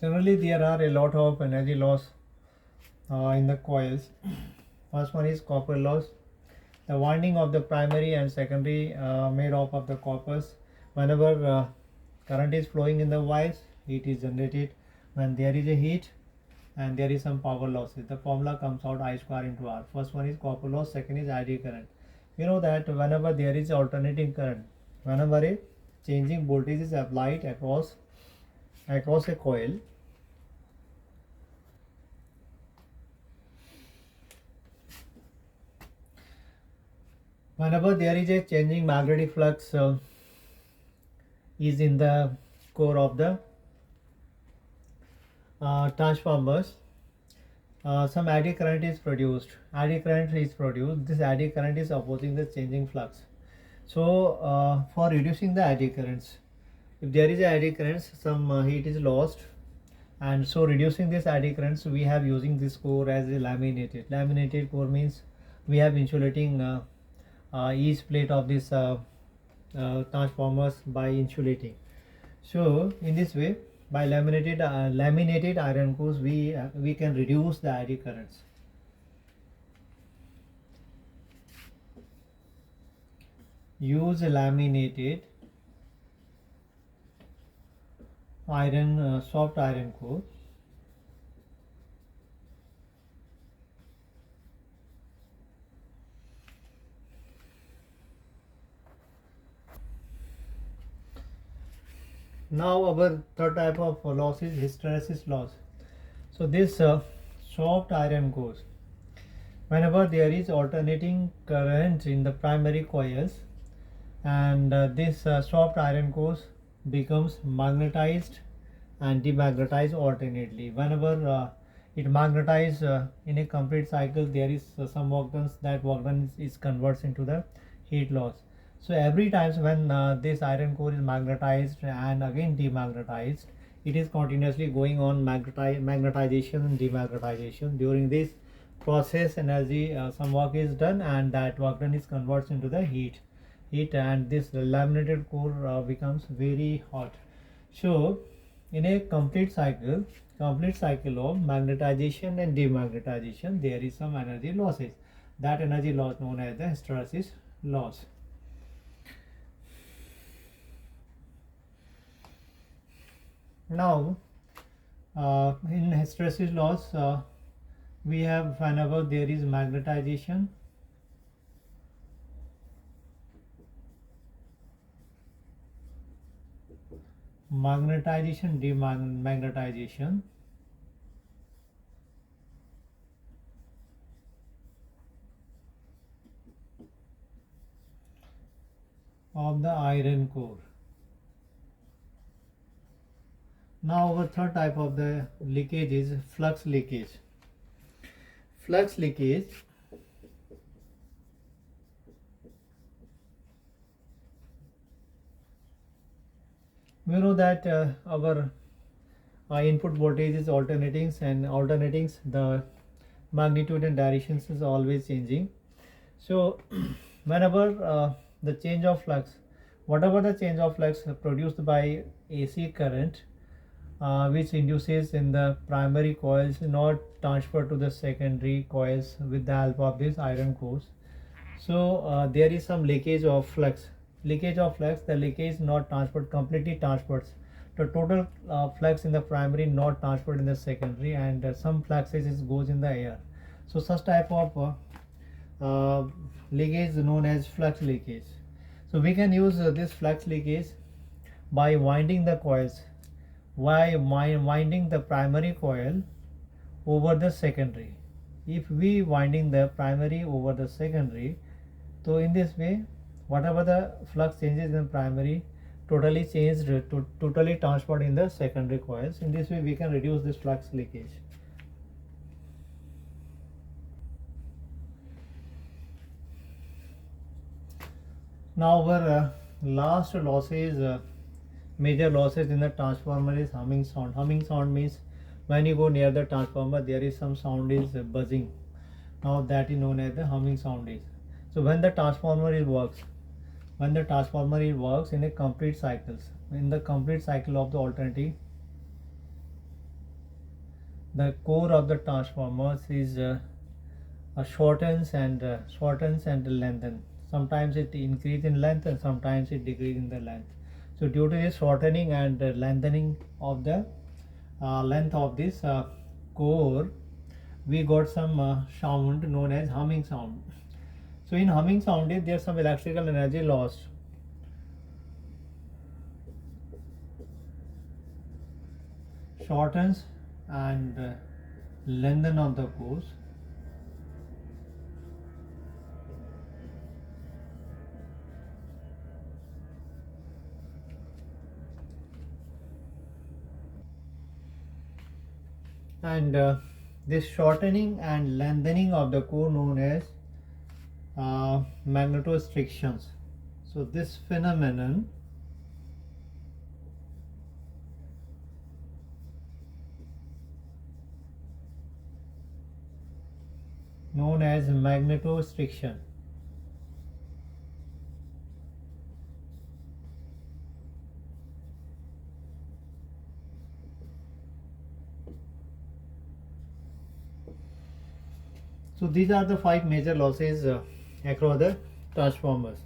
Generally, there are a lot of energy loss in the coils. First one is copper loss. The winding of the primary and secondary made up of the coppers. Whenever current is flowing in the wires, heat is generated. When there is a heat and there is some power losses, the formula comes out I square into R. First one is copper loss, second is eddy current. You know that whenever there is alternating current, whenever a changing voltage is applied across a coil, whenever there is a changing magnetic flux is in the core of the transformers, some eddy current is produced. This eddy current is opposing the changing flux. So for reducing the eddy currents, if there is a eddy currents, some heat is lost, and so reducing this eddy currents, we have using this core as a laminated core. Means we have insulating each plate of this transformers by insulating. So in this way, by laminated iron cores, we can reduce the eddy currents. Use a laminated iron soft iron core. Now our third type of loss is hysteresis loss. So this soft iron cores, whenever there is alternating current in the primary coils, and this soft iron cores becomes magnetized and demagnetized alternately. Whenever it magnetizes in a complete cycle, there is some work done. That work done is converts into the heat loss. So every time when this iron core is magnetized and again demagnetized, it is continuously going on magnetization and demagnetization. During this process, energy some work is done, and that work done is converts into the heat, and this laminated core becomes very hot. So in a complete cycle of magnetization and demagnetization, there is some energy losses. That energy loss known as the hysteresis loss. Now in hysteresis loss, we have whenever there is magnetization, demagnetization, of the iron core. Now our third type of the leakage is flux leakage. Flux leakage we know that our input voltage is alternating, and the magnitude and directions is always changing. So whenever the change of flux, whatever the change of flux produced by AC current, which induces in the primary coils, not transferred to the secondary coils with the help of these iron cores. So there is some leakage of flux. The leakage not transferred, completely transfers the total flux in the primary, not transferred in the secondary, and some fluxes goes in the air. So such type of leakage is known as flux leakage. So we can use this flux leakage by winding the coils, winding the primary coil over the secondary. If we winding the primary over the secondary, so in this way, whatever the flux changes in primary totally changed to totally transferred in the secondary coils. In this way, we can reduce this flux leakage. Now our last losses, major losses in the transformer is humming sound. Humming sound means when you go near the transformer, there is some sound is buzzing. Now that is known as the humming sound is. So when the transformer works in a complete cycles, in the complete cycle of the alternating the core of the transformers is shortens and lengthens. Sometimes it increase in length and sometimes it decrease in the length. So due to this shortening and lengthening of the length of this core, we got some sound known as humming sound. So in humming sound, there's some electrical energy lost. Shortens and lengthen of the cores. And this shortening and lengthening of the core known as magnetostrictions. So this phenomenon known as magnetostriction. So these are the 5 major losses across the transformers.